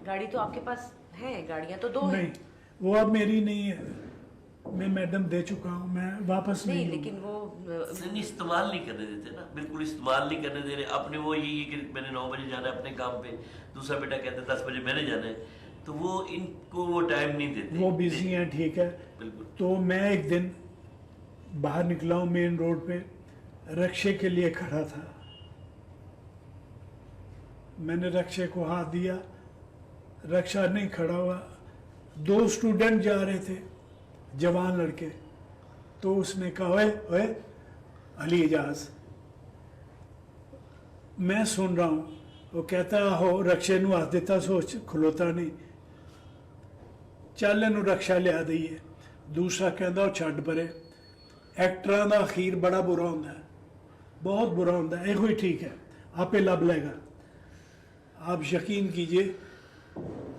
गाड़ी तो आपके पास है, गाड़ियां तो 2 हैं। नहीं, वो अब मेरी नहीं है, मैं मैडम दे चुका हूँ, मैं वापस नहीं, नहीं लेकिन वो नहीं, इस्तेमाल नहीं करने देते ना, बिल्कुल इस्तेमाल नहीं करने दे रहे। अपने वो ये कि मैंने 9 बजे जाना है अपने काम पे, दूसरा बेटा कहता है 10 बजे मैंने जाना है, तो वो इनको वो टाइम नहीं देते। वो बिजी हैं, ठीक है। बिल्कुल। तो मैं एक दिन बाहर निकला हूँ मेन रोड पे, रक्शे के लिए खड़ा था, मैंने रक्शे को हाथ दिया, रक्षा नहीं खड़ा हुआ, 2 स्टूडेंट जा रहे थे, जवान लड़के, तो उसने कहा ओए ओए अली एजाज, मैं सुन रहा हूँ, वो कहता हो रक्शे नू हाथ देता सोच खलोता नहीं, ਚੱਲ ਇਹਨੂੰ रक्षा लिया दईए। दूसरा कहता छड्ड परे, एक्टरां दा अखीर बड़ा बुरा होंदा है, बहुत बुरा होंदा है, ਇਹੋ ही ठीक है, आपे लब लेगा। आप यकीन कीजिए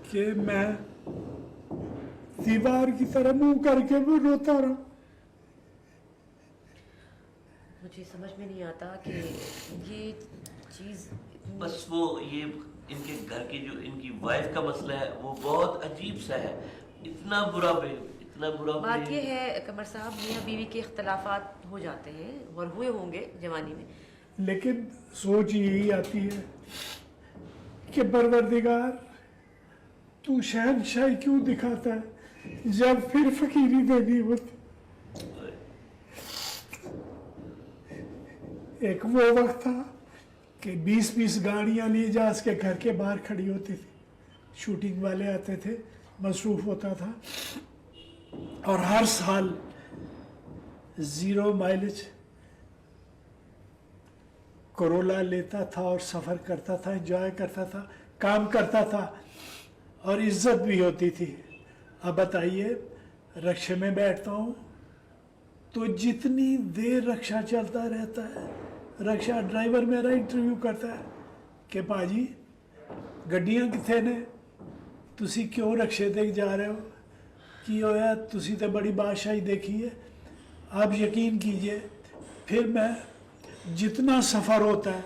कि मैं दीवार की तरह मुंह करके मैं रोता रहा। मुझे समझ में नहीं आता कि ये चीज़ बस वो ये इनके घर की जो इनकी वाइफ का मसला है वो बहुत अजीब सा है, इतना बुरा बात ये है कमर साहब, मियाँ बीवी के इख्तलाफात हो जाते हैं और हुए होंगे जवानी में, लेकिन सोच यही आती है कि परवरदिगार तू शहनशाही क्यों दिखाता है जब फिर फकीरी देनी होती। एक वो वक्त था कि 20-20 गाड़ियां लिए जहाज के घर के बाहर खड़ी होती थी, शूटिंग वाले आते थे, मसरूफ होता था, और हर साल 0 माइलेज कोरोला लेता था और सफ़र करता था, एंजॉय करता था, काम करता था और इज्जत भी होती थी। अब बताइए, रक्शे में बैठता हूँ तो जितनी देर रक्षा चलता रहता है, रक्षा ड्राइवर मेरा इंटरव्यू करता है कि भाजी गड्डियां किथे ने, तुसी क्यों रक्शे ते जा रहे हो, की होया, तुसी तो बड़ी बादशाही देखी है। आप यकीन कीजिए, फिर मैं जितना सफ़र होता है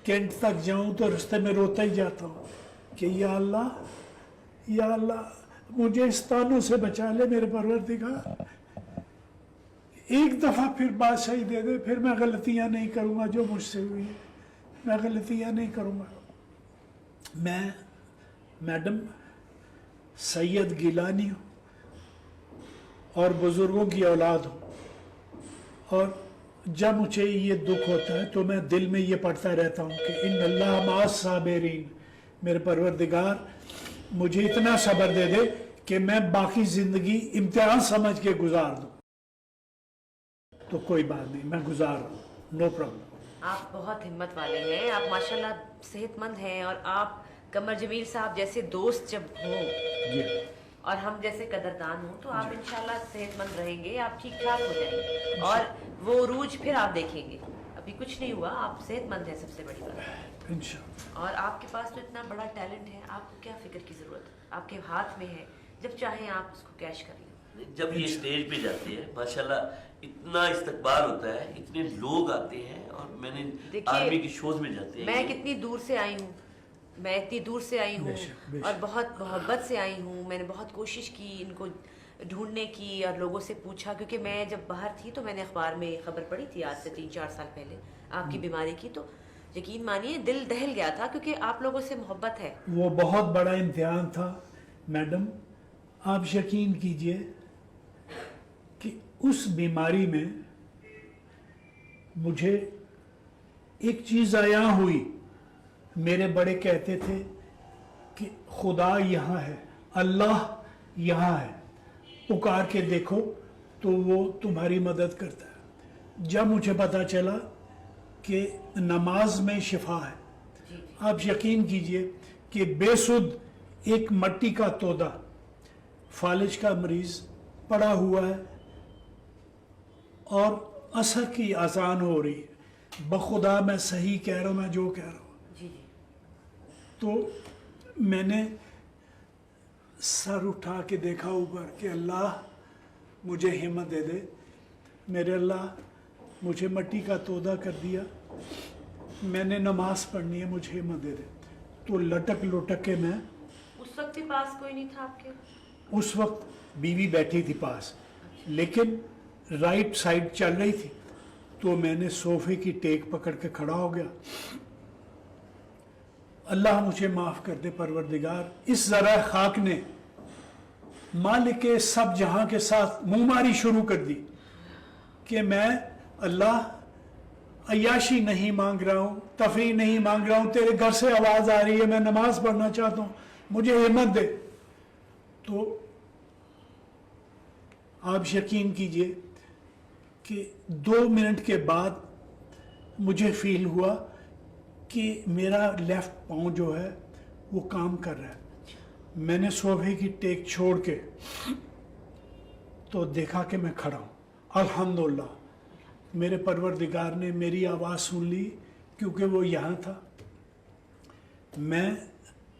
कैंट तक जाऊं तो रास्ते में रोता ही जाता हूँ कि या अल्लाह मुझे इस तानों से बचा ले मेरे परवरदिगार, एक दफ़ा फिर बादशाही दे दे, फिर मैं गलतियाँ नहीं करूँगा जो मुझसे हुई है, मैं गलतियाँ नहीं करूँगा। मैं मैडम सैयद गिलानी हूँ और बुज़ुर्गों की औलाद हूँ, और जब मुझे ये दुख होता है तो मैं दिल में ये पढ़ता रहता हूँ कि इन अल्लाह मास साबिरीन, मेरे परवरदिगार मुझे इतना सब्र दे दे कि मैं बाकी ज़िंदगी इम्तिहान समझ के गुजार दूँ। तो कोई बात नहीं, मैं गुजार रहा हूँ, नो प्रॉब्लम। आप बहुत हिम्मत वाले हैं, आप माशाल्लाह सेहतमंद हैं, और आप कमर जमील साहब जैसे दोस्त जब हों और हम जैसे कदरदान हों तो आप इंशाल्लाह सेहतमंद रहेंगे, आप ठीक ठाक हो जाएंगे और वो उरूज फिर आप देखेंगे। अभी कुछ नहीं हुआ, आप सेहतमंद हैं, सबसे बड़ी बात इंशाल्लाह। और आपके पास तो इतना बड़ा टैलेंट है, आपको क्या फिक्र की ज़रूरत है, आपके हाथ में है, जब चाहें आप उसको कैश कर लें। जब ये स्टेज पे जाते हैं माशाल्लाह इतना इस्तकबाल होता है, इतने लोग आते हैं, और मैंने आर्मी के शोज में जाते हैं, मैं कितनी दूर से आई हूँ, मैं इतनी दूर से आई हूँ और बहुत मोहब्बत से आई हूँ, मैंने बहुत कोशिश की इनको ढूंढने की और लोगों से पूछा, क्योंकि मैं जब बाहर थी तो मैंने अखबार में खबर पढ़ी थी आज से 3-4 साल पहले आपकी बीमारी की, तो यकीन मानिए दिल दहल गया था, क्योंकि आप लोगों से मोहब्बत है। वो बहुत बड़ा इम्तिहान था मैडम, आप यकीन कीजिए कि उस बीमारी में मुझे एक चीज़ आया हुई, मेरे बड़े कहते थे कि खुदा यहाँ है, अल्लाह यहाँ है, पुकार के देखो तो वो तुम्हारी मदद करता है। जब मुझे पता चला कि नमाज में शिफा है, आप यकीन कीजिए कि बेसुध एक मट्टी का तोदा, फालिज का मरीज पड़ा हुआ है और असर की आसान हो रही है, बखुदा मैं सही कह रहा हूँ, मैं जो कह रहा हूँ। तो मैंने सर उठा के देखा ऊपर कि अल्लाह मुझे हिम्मत दे दे, मेरे अल्लाह मुझे मट्टी का तोदा कर दिया, मैंने नमाज पढ़नी है, मुझे हिम्मत दे दे। तो लटक लुटक के मैं उस वक्त भी पास कोई नहीं था आपके? उस वक्त बीवी बैठी थी पास, लेकिन राइट साइड चल रही थी, तो मैंने सोफे की टेक पकड़ के खड़ा हो गया। अल्लाह मुझे माफ कर दे परवरदिगार, इस जरा खाक ने मालिक सब जहां के साथ मुंहमारी शुरू कर दी कि मैं अल्लाह अय्याशी नहीं मांग रहा हूं, तफरी नहीं मांग रहा हूं, तेरे घर से आवाज आ रही है, मैं नमाज पढ़ना चाहता हूं, मुझे हिम्मत दे। तो आप यकीन कीजिए कि 2 मिनट के बाद मुझे फील हुआ कि मेरा लेफ्ट पाँव जो है वो काम कर रहा है। मैंने सोफे की टेक छोड़ के तो देखा कि मैं खड़ा हूँ। अल्हम्दुलिल्लाह मेरे परवरदिगार ने मेरी आवाज़ सुन ली, क्योंकि वो यहाँ था। मैं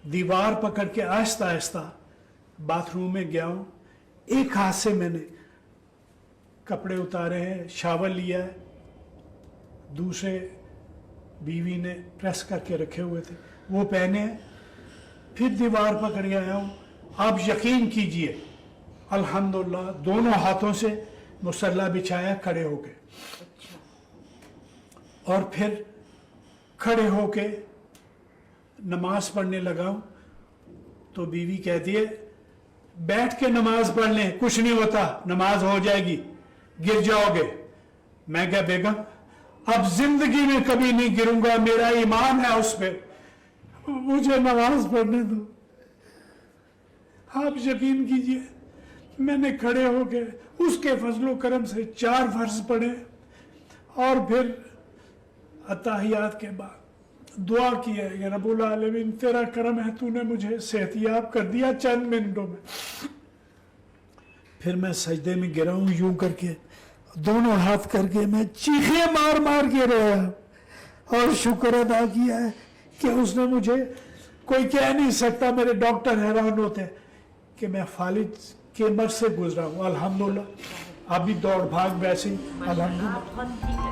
दीवार पकड़ के आहिस्ता आहिस्ता बाथरूम में गया हूँ। एक हाथ से मैंने कपड़े उतारे हैं, शावर लिया है, दूसरे बीवी ने प्रेस करके रखे हुए थे वो पहने हैं, फिर दीवार पकड़ के आया हूँ। आप यकीन कीजिए अल्हम्दुलिल्लाह दोनों हाथों से मुसल्ला बिछाया खड़े होके, और फिर खड़े होके नमाज पढ़ने लगा हूँ। तो बीवी कहती है बैठ के नमाज पढ़ लें, कुछ नहीं होता, नमाज हो जाएगी, गिर जाओगे। मैं क्या बेगम अब जिंदगी में कभी नहीं गिरूंगा, मेरा ईमान है उस पे, मुझे नमाज पढ़ने दो। आप यकीन कीजिए मैंने खड़े होके उसके फजलो करम से 4 फर्ज पढ़े, और फिर अताहियात के बाद दुआ की है कि रब्बुल आलमीन तेरा करम है, तूने मुझे सेहतियाब कर दिया चंद मिनटों में। फिर मैं सजदे में गिरा हूं, यूं करके दोनों हाथ करके मैं चीखे मार मार के रोया, और शुक्र अदा किया है कि उसने मुझे, कोई कह नहीं सकता, मेरे डॉक्टर हैरान होते हैं कि मैं फालिज के मर्ज से गुजरा हूँ। अल्हम्दुलिल्लाह अभी दौड़ भाग वैसे ही अल्हम्दुलिल्लाह।